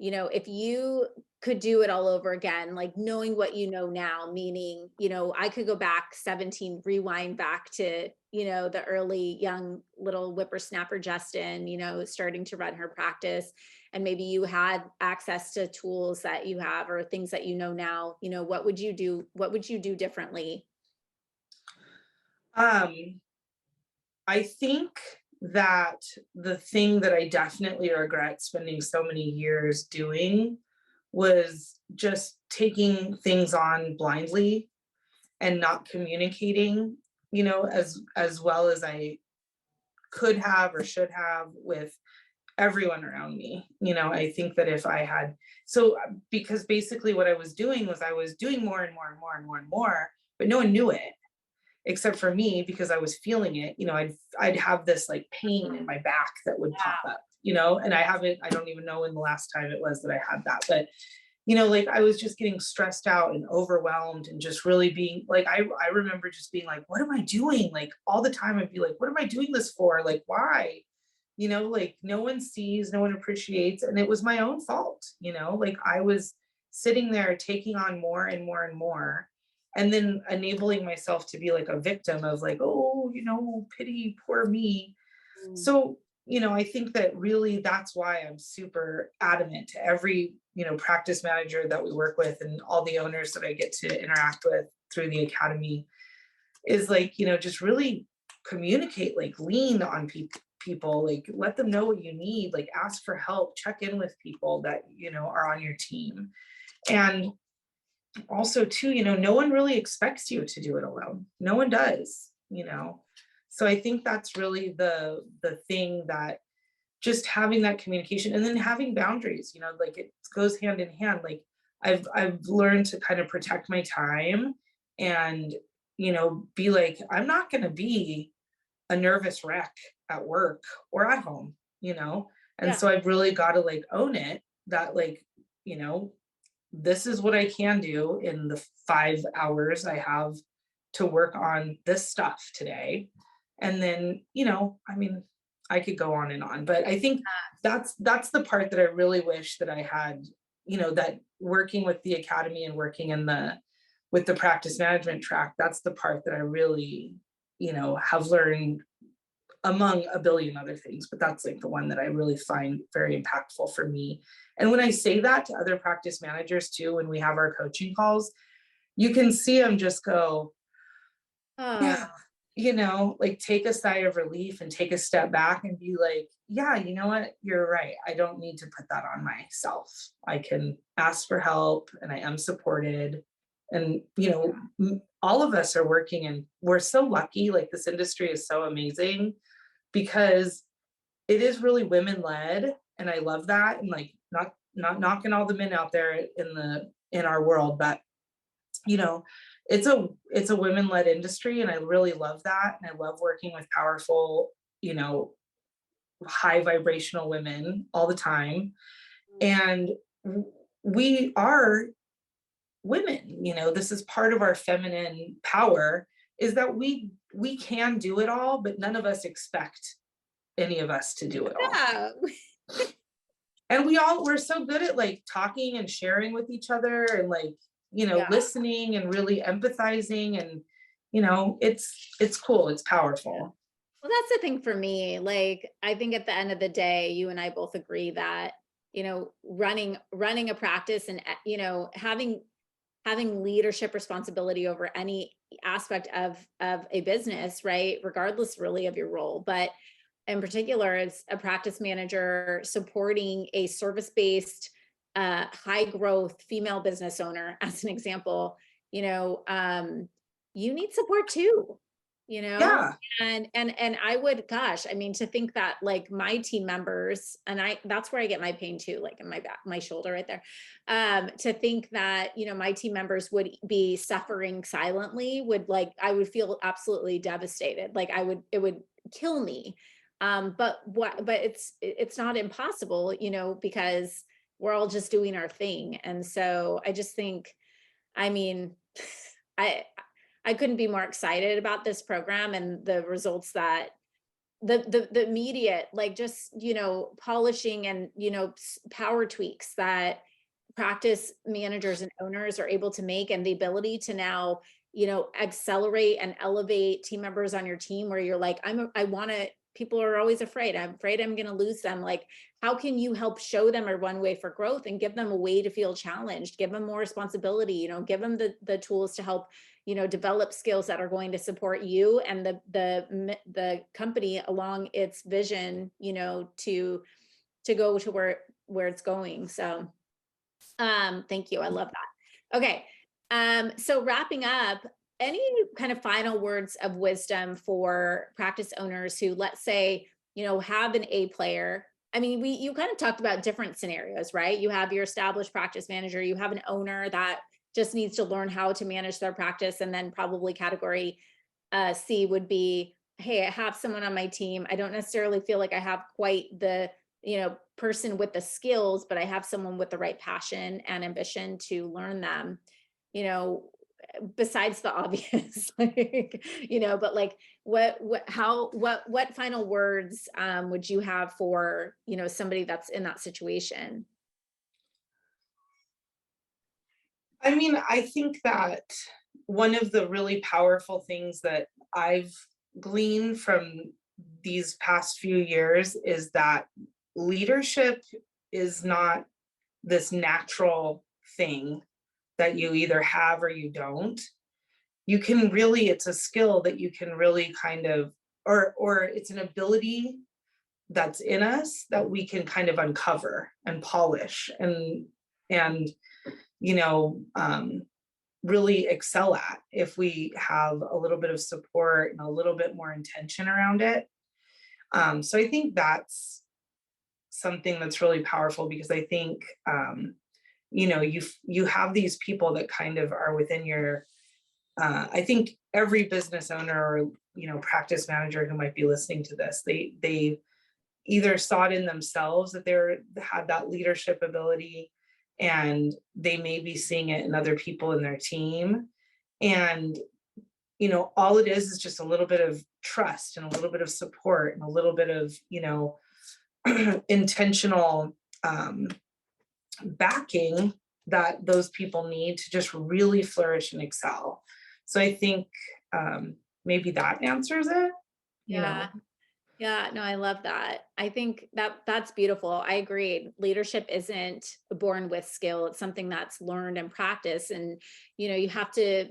Speaker 1: If you could do it all over again, like knowing what you know now, meaning, I could go back 17, rewind back to, the early young little whippersnapper Justyn, starting to run her practice. And maybe you had access to tools that you have or things that you know now, what would you do? What would you do differently?
Speaker 2: Um, I think that the thing that I definitely regret spending so many years doing was just taking things on blindly and not communicating, you know, as well as I could have or should have with everyone around me. You know, I think that if I had, so because basically what I was doing was I was doing more and more and more and more and more, but no one knew it except for me because I was feeling it. You know, I'd have this like pain in my back that would pop up, you know, and I don't even know when the last time it was that I had that, but you know, like I was just getting stressed out and overwhelmed and just really being like, I remember just being like, what am I doing? Like all the time I'd be like, what am I doing this for? Like, why? You know, like no one sees, no one appreciates. And it was my own fault, you know, like I was sitting there taking on more and more and more, and then enabling myself to be like a victim of like, oh, you know, pity, poor me.
Speaker 1: Mm.
Speaker 2: So, you know, I think that really that's why I'm super adamant to every, you know, practice manager that we work with and all the owners that I get to interact with through the academy is like, you know, just really communicate, like lean on people, like let them know what you need, like ask for help, check in with people that, you know, are on your team. And also too, you know, no one really expects you to do it alone. No one does, you know. So I think that's really the thing, that just having that communication and then having boundaries, you know, like it goes hand in hand. Like I've learned to kind of protect my time and, you know, be like, I'm not going to be a nervous wreck at work or at home, you know? And
Speaker 1: Yeah.
Speaker 2: so I've really got to like own it, that like, you know, this is what I can do in the 5 hours I have to work on this stuff today. And then, you know, I mean, I could go on and on, but I think that's the part that I really wish that I had, you know, that working with the academy and working in the with the practice management track, that's the part that I really, you know, have learned among a billion other things, but that's like the one that I really find very impactful for me. And when I say that to other practice managers too, when we have our coaching calls, you can see them just go,
Speaker 1: Oh,
Speaker 2: yeah, you know, like take a sigh of relief and take a step back and be like, yeah, you know what? You're right. I don't need to put that on myself. I can ask for help and I am supported. And, you know, all of us are working and we're so lucky. Like this industry is so amazing because it is really women led, and I love that. And like not knocking all the men out there in our world, but you know, it's a women led industry and I really love that. And I love working with powerful, you know, high vibrational women all the time. And we are women, you know, this is part of our feminine power, is that we can do it all, but none of us expect any of us to do it all.
Speaker 1: yeah.
Speaker 2: And we're so good at like talking and sharing with each other and like,
Speaker 1: Yeah.
Speaker 2: listening and really empathizing, and it's cool, it's powerful.
Speaker 1: Well, that's the thing for me. Like, I think at the end of the day, you and I both agree that, running a practice and, having leadership responsibility over any aspect of a business, right? Regardless really of your role, but in particular as a practice manager supporting a service-based high growth female business owner as an example, you know, um, you need support too, you know?
Speaker 2: Yeah.
Speaker 1: And I would, gosh, I mean, to think that like my team members, and that's where I get my pain too, like in my back, my shoulder right there. To think that, my team members would be suffering silently would, like, I would feel absolutely devastated. Like it would kill me. But it's not impossible, because we're all just doing our thing. And so I just think, I mean, I I couldn't be more excited about this program and the results that the immediate, like, just, polishing and, power tweaks that practice managers and owners are able to make, and the ability to now, accelerate and elevate team members on your team where you're like, I want to, people are always afraid. I'm afraid I'm going to lose them. Like, how can you help show them a runway for growth and give them a way to feel challenged, give them more responsibility, give them the tools to help, develop skills that are going to support you and the company along its vision, to go to where it's going. So thank you. I love that. Okay. So wrapping up, any kind of final words of wisdom for practice owners who, let's say, have an A player. I mean, you kind of talked about different scenarios, right? You have your established practice manager, you have an owner that just needs to learn how to manage their practice. And then probably category C would be, hey, I have someone on my team. I don't necessarily feel like I have quite the, person with the skills, but I have someone with the right passion and ambition to learn them, you know, besides the obvious, like, but like, what final words would you have for, somebody that's in that situation?
Speaker 2: I mean, I think that one of the really powerful things that I've gleaned from these past few years is that leadership is not this natural thing that you either have or you don't. You can really, it's a skill that you can really kind of, or it's an ability that's in us that we can kind of uncover and polish and you know um, really excel at if we have a little bit of support and a little bit more intention around it. So I think that's something that's really powerful, because I think you have these people that kind of are within your I think every business owner or practice manager who might be listening to this, they either saw it in themselves that they had that leadership ability, and they may be seeing it in other people in their team. And all it is just a little bit of trust and a little bit of support and a little bit of intentional backing that those people need to just really flourish and excel. So I think maybe that answers it. you
Speaker 1: Yeah.
Speaker 2: know
Speaker 1: Yeah, no, I love that. I think that that's beautiful. I agree. Leadership isn't born with skill. It's something that's learned and practiced. And, you have to,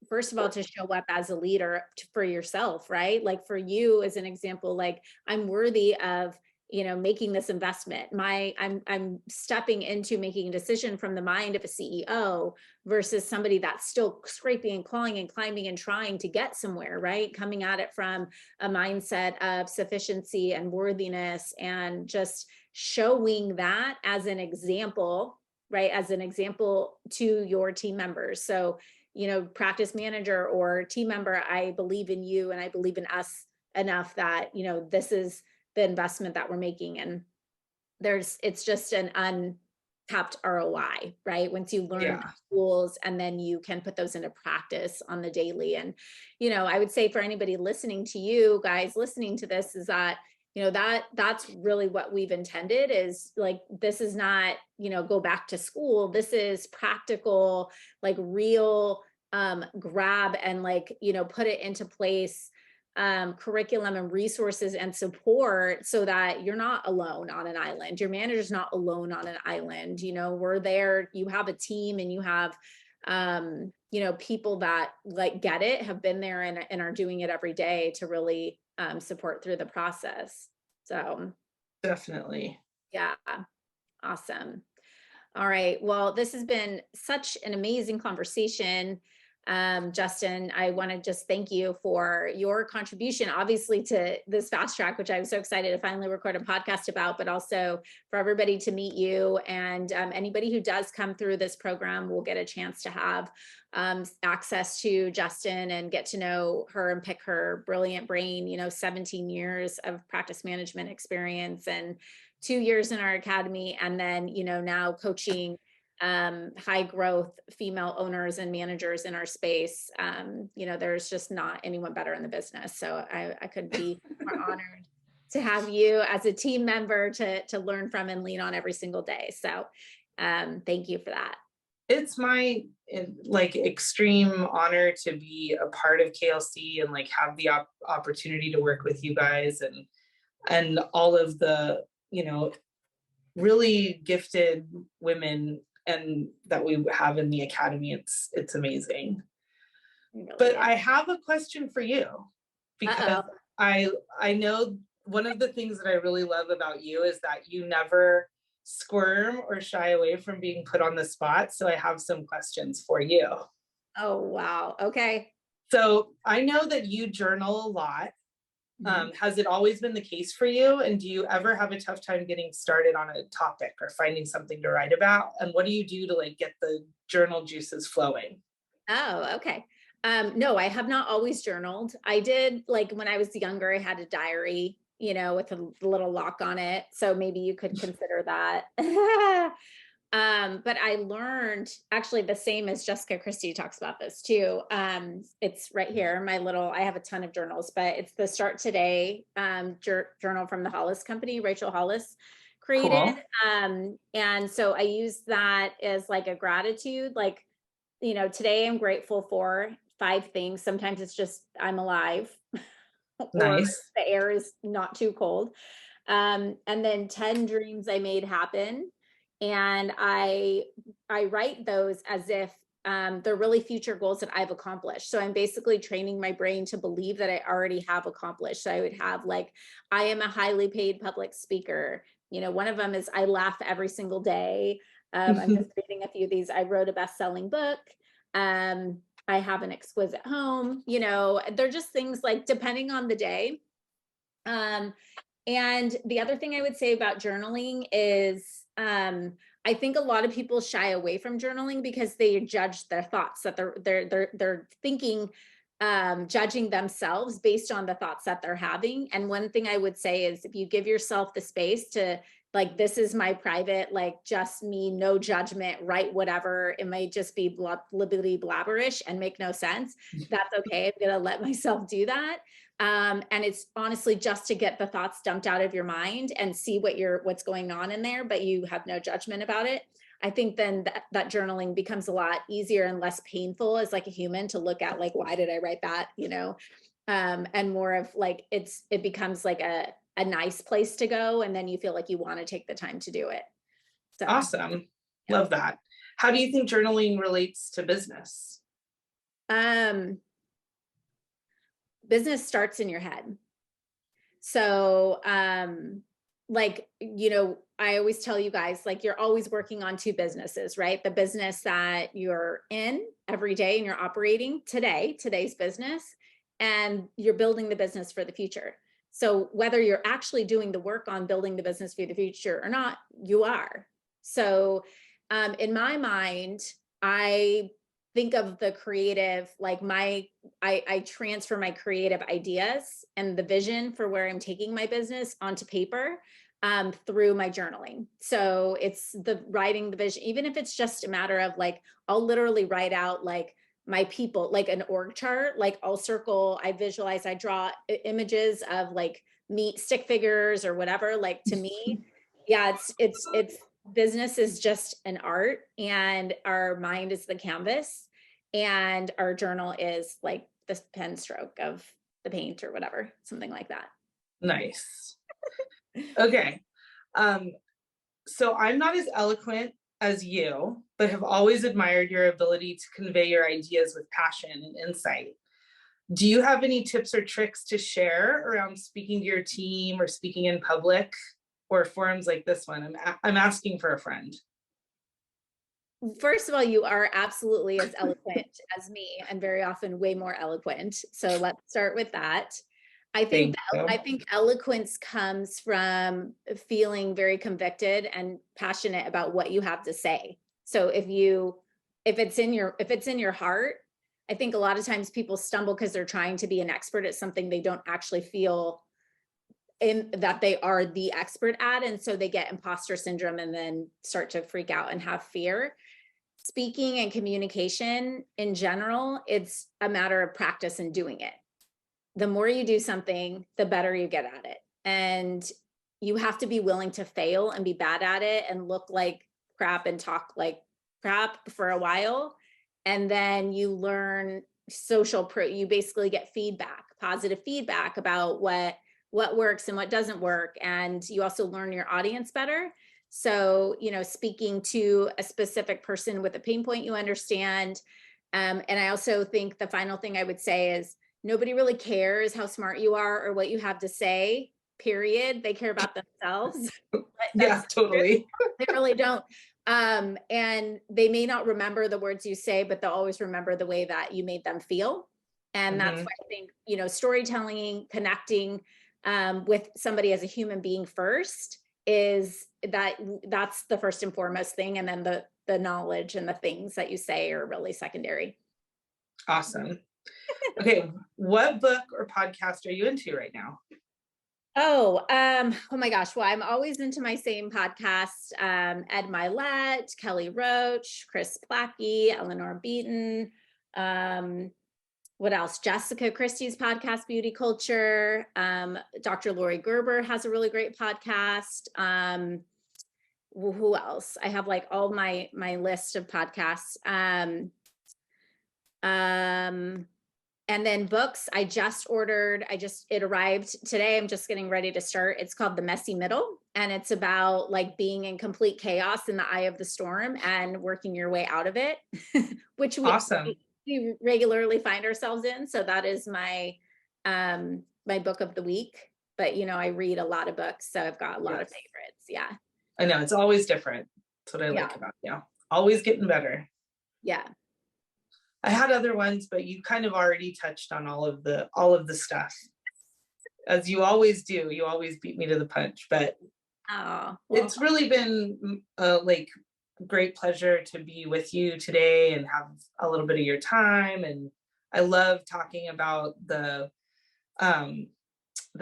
Speaker 1: first of all, to show up as a leader for yourself, right? Like for you, as an example, like, I'm worthy of, making this investment. I'm stepping into making a decision from the mind of a CEO versus somebody that's still scraping and clawing and climbing and trying to get somewhere, right? Coming at it from a mindset of sufficiency and worthiness, and just showing that as an example, right? As an example to your team members. So, practice manager or team member, I believe in you and I believe in us enough that, this is the investment that we're making. And it's just an untapped ROI, right? Once you learn
Speaker 2: yeah.
Speaker 1: the tools and then you can put those into practice on the daily. And, I would say for anybody listening to you guys, listening to this, is that, that's really what we've intended, is like, this is not, go back to school. This is practical, like real, grab and like, put it into place, curriculum and resources and support, so that you're not alone on an island. Your manager's not alone on an island. We're there. You have a team, and you have, people that like get it, have been there, and are doing it every day to really, support through the process. So
Speaker 2: Definitely.
Speaker 1: yeah, awesome. All right. Well, this has been such an amazing conversation. Justyn, I want to just thank you for your contribution, obviously, to this fast track, which I'm so excited to finally record a podcast about, but also for everybody to meet you. And anybody who does come through this program will get a chance to have access to Justyn and get to know her and pick her brilliant brain. 17 years of practice management experience and 2 years in our academy, and then now coaching high growth female owners and managers in our space. There's just not anyone better in the business, so I could be more honored to have you as a team member to learn from and lean on every single day. So thank you for that.
Speaker 2: It's my like extreme honor to be a part of KLC and like have the opportunity to work with you guys and all of the really gifted women and that we have in the academy. It's amazing. But I have a question for you, because I know one of the things that I really love about you is that you never squirm or shy away from being put on the spot. So I have some questions for you.
Speaker 1: Oh, wow. Okay.
Speaker 2: So I know that you journal a lot. Has it always been the case for you? And do you ever have a tough time getting started on a topic or finding something to write about? And what do you do to like get the journal juices flowing?
Speaker 1: Oh, okay. No, I have not always journaled. I did, like when I was younger, I had a diary, with a little lock on it. So maybe you could consider that. But I learned actually the same as Jessica Christie talks about this too. It's right here, I have a ton of journals, but it's the Start Today journal from the Hollis Company, Rachel Hollis created.
Speaker 2: Cool.
Speaker 1: And so I use that as like a gratitude, like, today I'm grateful for 5 things. Sometimes it's just I'm alive or
Speaker 2: Nice.
Speaker 1: the air is not too cold. And then 10 dreams I made happen. And I write those as if they're really future goals that I've accomplished. So I'm basically training my brain to believe that I already have accomplished. So I would have like, I am a highly paid public speaker. One of them is I laugh every single day. I'm just reading a few of these. I wrote a best-selling book. I have an exquisite home. They're just things like depending on the day. And the other thing I would say about journaling is I think a lot of people shy away from journaling because they judge their thoughts, that they're thinking, judging themselves based on the thoughts that they're having. And one thing I would say is if you give yourself the space to like, this is my private, like just me, no judgment, write whatever. It might just be blibbity blabberish and make no sense. That's okay. I'm gonna let myself do that. And it's honestly just to get the thoughts dumped out of your mind and see what's going on in there, but you have no judgment about it. I think then that journaling becomes a lot easier and less painful as like a human to look at, like, why did I write that? And more of like, it becomes like a nice place to go. And then you feel like you want to take the time to do it. So
Speaker 2: Awesome.
Speaker 1: yeah.
Speaker 2: Love that. How do you think journaling relates to business?
Speaker 1: Business starts in your head. So, like, I always tell you guys, like, you're always working on 2 businesses, right? The business that you're in every day and you're operating today's business, and you're building the business for the future. So whether you're actually doing the work on building the business for the future or not, you are. So in my mind, I think of the creative, like I transfer my creative ideas and the vision for where I'm taking my business onto paper through my journaling. So it's the writing the vision, even if it's just a matter of like, I'll literally write out like my people, like an org chart, like I visualize, I draw images of like meet stick figures or whatever. Like to me, yeah, it's business is just an art, and our mind is the canvas, and our journal is like the pen stroke of the paint or whatever, something like that.
Speaker 2: Nice. Okay. Um, so I'm not as eloquent as you, but have always admired your ability to convey your ideas with passion and insight. Do you have any tips or tricks to share around speaking to your team or speaking in public or forums like this one? I'm asking for a friend.
Speaker 1: First of all, you are absolutely as eloquent as me, and very often way more eloquent. So let's start with that.
Speaker 2: Thank you.
Speaker 1: I think eloquence comes from feeling very convicted and passionate about what you have to say. So if it's in your heart, I think a lot of times people stumble because they're trying to be an expert at something they don't actually feel in that they are the expert at, and so they get imposter syndrome and then start to freak out and have fear. Speaking and communication in general, it's a matter of practice and doing it. The more you do something, the better you get at it. And you have to be willing to fail and be bad at it and look like crap and talk like crap for a while. And then you learn you basically get feedback, positive feedback about what works and what doesn't work. And you also learn your audience better. So, speaking to a specific person with a pain point you understand. And I also think the final thing I would say is nobody really cares how smart you are or what you have to say, period. They care about themselves.
Speaker 2: Yeah, totally.
Speaker 1: They really don't. And they may not remember the words you say, but they'll always remember the way that you made them feel. And that's why I think, storytelling, connecting with somebody as a human being first that's the first and foremost thing. And then the knowledge and the things that you say are really secondary.
Speaker 2: Awesome. Okay. What book or podcast are you into right now?
Speaker 1: Oh my gosh. Well, I'm always into my same podcasts. Ed Milet, Kelly Roach, Chris Plackey, Eleanor Beaton. What else? Jessica Christie's podcast, Beauty Culture. Dr. Lori Gerber has a really great podcast. Who else? I have like all my list of podcasts. And then books, it arrived today. I'm just getting ready to start. It's called The Messy Middle. And it's about like being in complete chaos in the eye of the storm and working your way out of it, which we regularly find ourselves in. So that is my book of the week. But I read a lot of books, so I've got a lot of favorites. Yeah.
Speaker 2: I know, it's always different. That's what I like about you. Always getting better.
Speaker 1: Yeah.
Speaker 2: I had other ones, but you kind of already touched on all of the stuff. As you always do, you always beat me to the punch, but it's really been like great pleasure to be with you today and have a little bit of your time. And I love talking about the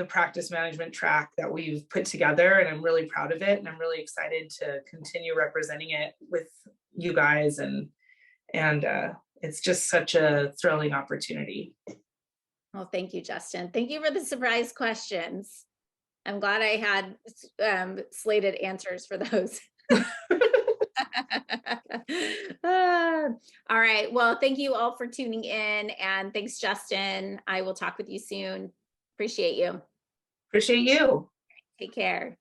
Speaker 2: practice management track that we've put together, and I'm really proud of it. And I'm really excited to continue representing it with you guys. And it's just such a thrilling opportunity.
Speaker 1: Well, thank you, Justyn. Thank you for the surprise questions. I'm glad I had slated answers for those. All right. Well, thank you all for tuning in, and thanks, Justyn. I will talk with you soon. Appreciate you.
Speaker 2: Appreciate you.
Speaker 1: Take care.